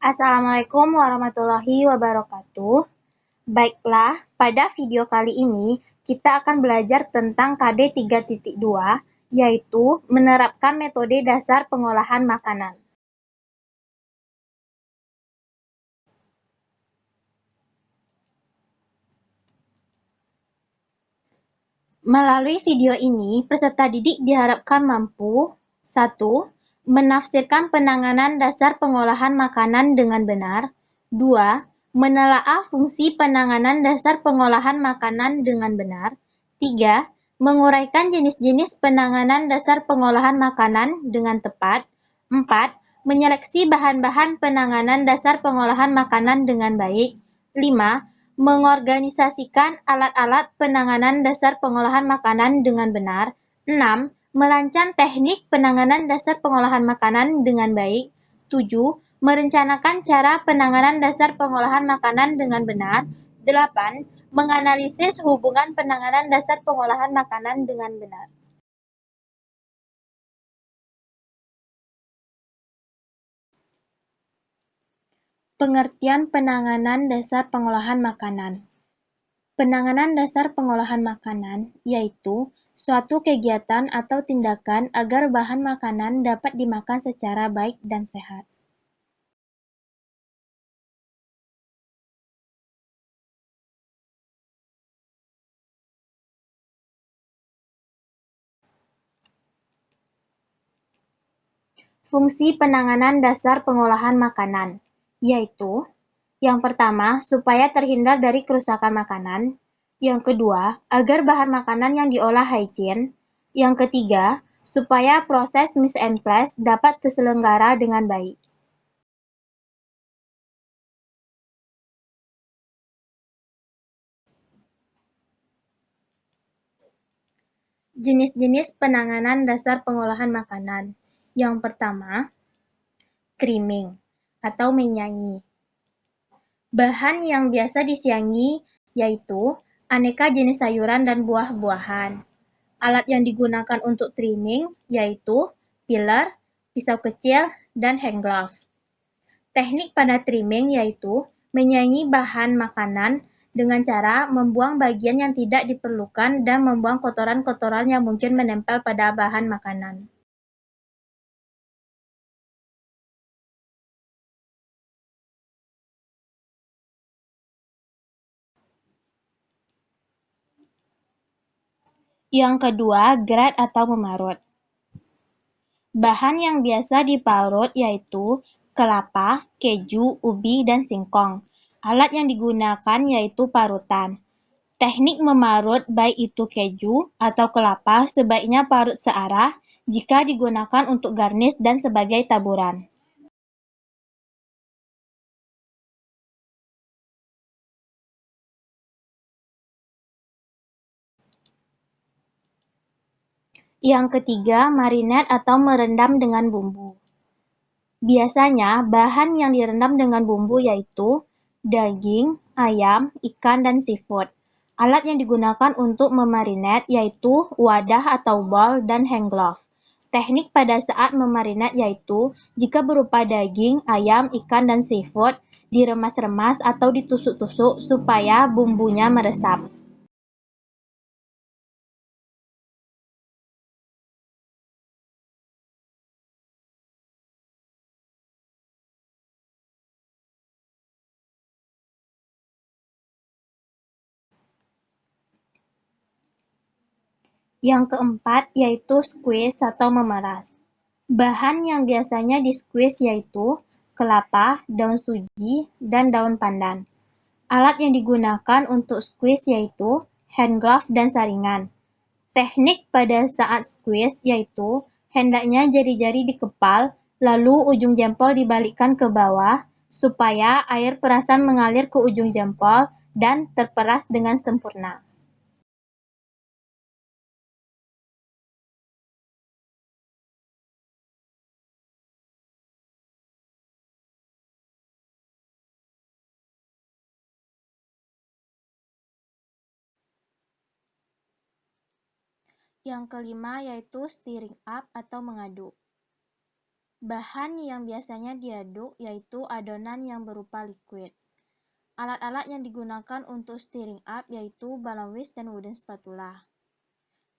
Assalamualaikum warahmatullahi wabarakatuh. Baiklah, pada video kali ini kita akan belajar tentang KD 3.2, yaitu menerapkan metode dasar pengolahan makanan. Melalui video ini, peserta didik diharapkan mampu 1. Menafsirkan penanganan dasar pengolahan makanan dengan benar. 2. Menelaah fungsi penanganan dasar pengolahan makanan dengan benar. 3. Menguraikan jenis-jenis penanganan dasar pengolahan makanan dengan tepat. 4. Menyeleksi bahan-bahan penanganan dasar pengolahan makanan dengan baik. 5. Mengorganisasikan alat-alat penanganan dasar pengolahan makanan dengan benar. 6. Merancang teknik penanganan dasar pengolahan makanan dengan baik. 7. Merencanakan cara penanganan dasar pengolahan makanan dengan benar. 8. Menganalisis hubungan penanganan dasar pengolahan makanan dengan benar. Pengertian penanganan dasar pengolahan makanan. Penanganan dasar pengolahan makanan yaitu suatu kegiatan atau tindakan agar bahan makanan dapat dimakan secara baik dan sehat. Fungsi penanganan dasar pengolahan makanan yaitu yang pertama, supaya terhindar dari kerusakan makanan. Yang kedua, agar bahan makanan yang diolah hygiene. Yang ketiga, supaya proses mise en place dapat terselenggara dengan baik. Jenis-jenis penanganan dasar pengolahan makanan. Yang pertama, creaming atau menyanyi. Bahan yang biasa disiangi yaitu aneka jenis sayuran dan buah-buahan. Alat yang digunakan untuk trimming yaitu peeler, pisau kecil, dan hand glove. Teknik pada trimming yaitu menyanyi bahan makanan dengan cara membuang bagian yang tidak diperlukan dan membuang kotoran-kotoran yang mungkin menempel pada bahan makanan. Yang kedua, grate atau memarut. Bahan yang biasa diparut yaitu kelapa, keju, ubi, dan singkong. Alat yang digunakan yaitu parutan. Teknik memarut baik itu keju atau kelapa sebaiknya parut searah jika digunakan untuk garnish dan sebagai taburan. Yang ketiga, marinade atau merendam dengan bumbu. Biasanya, bahan yang direndam dengan bumbu yaitu daging, ayam, ikan, dan seafood. Alat yang digunakan untuk memarinate yaitu wadah atau bowl dan hand glove. Teknik pada saat memarinate yaitu jika berupa daging, ayam, ikan, dan seafood, diremas-remas atau ditusuk-tusuk supaya bumbunya meresap. Yang keempat yaitu squeeze atau memeras. Bahan yang biasanya di-squeeze yaitu kelapa, daun suji, dan daun pandan. Alat yang digunakan untuk squeeze yaitu hand glove dan saringan. Teknik pada saat squeeze yaitu hendaknya jari-jari dikepal, lalu ujung jempol dibalikkan ke bawah supaya air perasan mengalir ke ujung jempol dan terperas dengan sempurna. Yang kelima yaitu stirring up atau mengaduk. Bahan yang biasanya diaduk yaitu adonan yang berupa liquid. Alat-alat yang digunakan untuk stirring up yaitu balon whisk dan wooden spatula.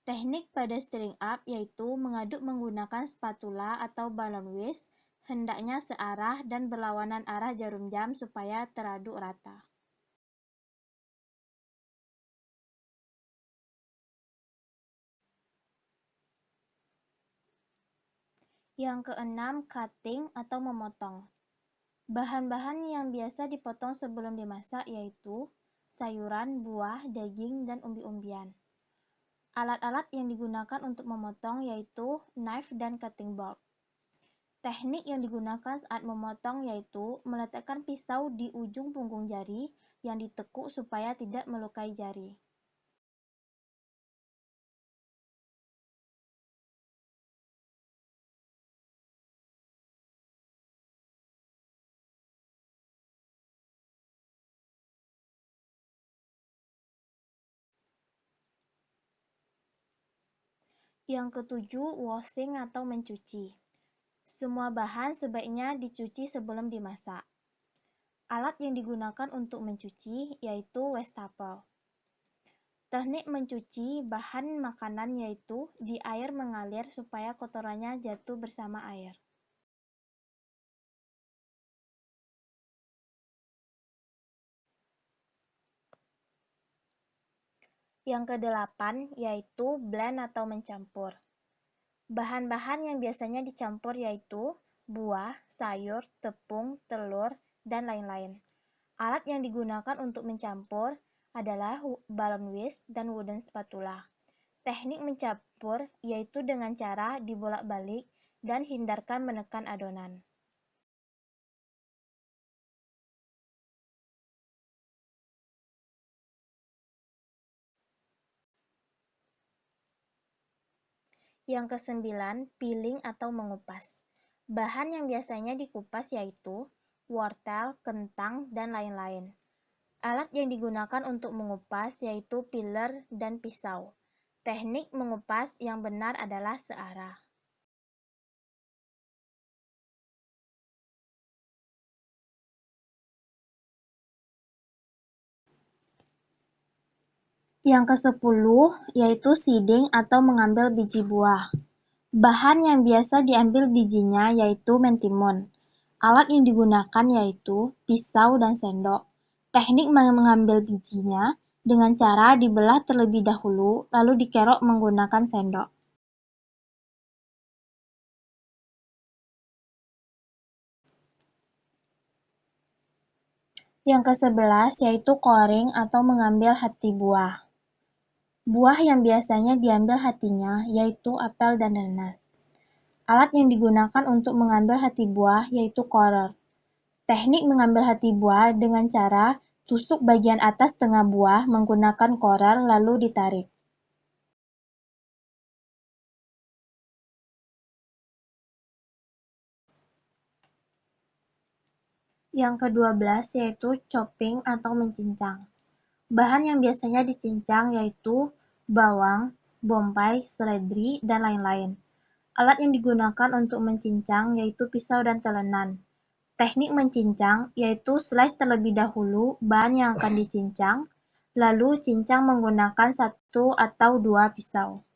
Teknik pada stirring up yaitu mengaduk menggunakan spatula atau balon whisk, hendaknya searah dan berlawanan arah jarum jam supaya teraduk rata. Yang keenam, cutting atau memotong. Bahan-bahan yang biasa dipotong sebelum dimasak yaitu sayuran, buah, daging, dan umbi-umbian. Alat-alat yang digunakan untuk memotong yaitu knife dan cutting board. Teknik yang digunakan saat memotong yaitu meletakkan pisau di ujung punggung jari yang ditekuk supaya tidak melukai jari. Yang ketujuh, washing atau mencuci. Semua bahan sebaiknya dicuci sebelum dimasak. Alat yang digunakan untuk mencuci yaitu wastafel. Teknik mencuci bahan makanan yaitu di air mengalir supaya kotorannya jatuh bersama air. Yang kedelapan yaitu blend atau mencampur. Bahan-bahan yang biasanya dicampur yaitu buah, sayur, tepung, telur, dan lain-lain. Alat yang digunakan untuk mencampur adalah balon whisk dan wooden spatula. Teknik mencampur yaitu dengan cara dibolak-balik dan hindarkan menekan adonan. Yang kesembilan, peeling atau mengupas. Bahan yang biasanya dikupas yaitu wortel, kentang, dan lain-lain. Alat yang digunakan untuk mengupas yaitu peeler dan pisau. Teknik mengupas yang benar adalah searah. Yang kesepuluh yaitu seeding atau mengambil biji buah. Bahan yang biasa diambil bijinya yaitu mentimun. Alat yang digunakan yaitu pisau dan sendok. Teknik mengambil bijinya dengan cara dibelah terlebih dahulu lalu dikerok menggunakan sendok. Yang ke-11 yaitu coring atau mengambil hati buah. Buah yang biasanya diambil hatinya yaitu apel dan nanas. Alat yang digunakan untuk mengambil hati buah yaitu corer. Teknik mengambil hati buah dengan cara tusuk bagian atas tengah buah menggunakan corer lalu ditarik. Yang ke-12 yaitu chopping atau mencincang. Bahan yang biasanya dicincang yaitu bawang, bombay, seledri, dan lain-lain. Alat yang digunakan untuk mencincang yaitu pisau dan telenan. Teknik mencincang yaitu slice terlebih dahulu bahan yang akan dicincang, lalu cincang menggunakan satu atau dua pisau.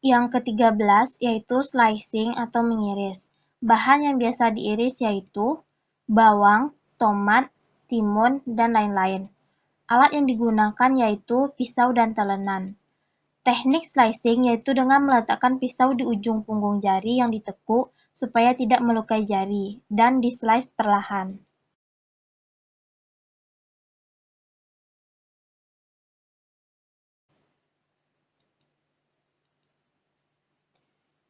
Yang ke-13 yaitu slicing atau mengiris. Bahan yang biasa diiris yaitu bawang, tomat, timun, dan lain-lain. Alat yang digunakan yaitu pisau dan telenan. Teknik slicing yaitu dengan meletakkan pisau di ujung punggung jari yang ditekuk supaya tidak melukai jari, dan di-slice perlahan.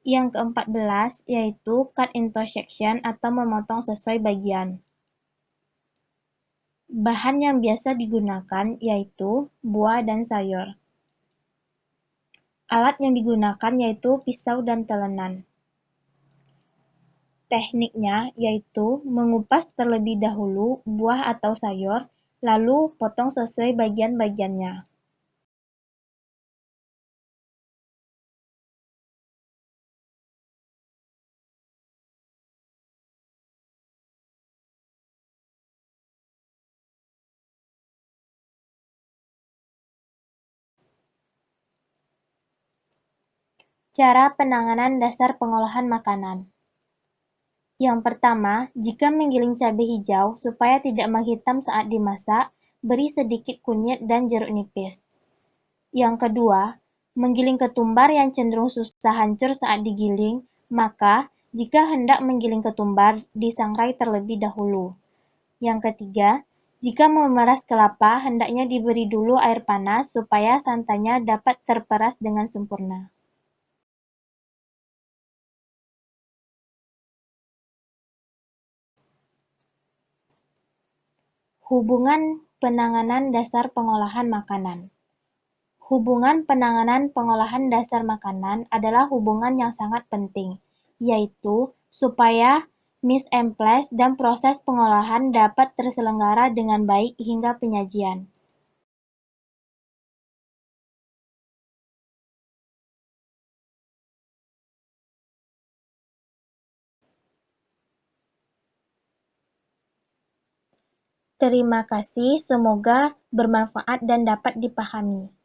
Yang ke-14 yaitu cut into section atau memotong sesuai bagian. Bahan yang biasa digunakan yaitu buah dan sayur. Alat yang digunakan yaitu pisau dan telenan. Tekniknya yaitu mengupas terlebih dahulu buah atau sayur, lalu potong sesuai bagian-bagiannya. Cara penanganan dasar pengolahan makanan. Yang pertama, jika menggiling cabai hijau supaya tidak menghitam saat dimasak, beri sedikit kunyit dan jeruk nipis. Yang kedua, menggiling ketumbar yang cenderung susah hancur saat digiling, maka jika hendak menggiling ketumbar, disangrai terlebih dahulu. Yang ketiga, jika memeras kelapa, hendaknya diberi dulu air panas supaya santannya dapat terperas dengan sempurna. Hubungan penanganan dasar pengolahan makanan. Hubungan penanganan pengolahan dasar makanan adalah hubungan yang sangat penting, yaitu supaya mise en place dan proses pengolahan dapat terselenggara dengan baik hingga penyajian. Terima kasih, semoga bermanfaat dan dapat dipahami.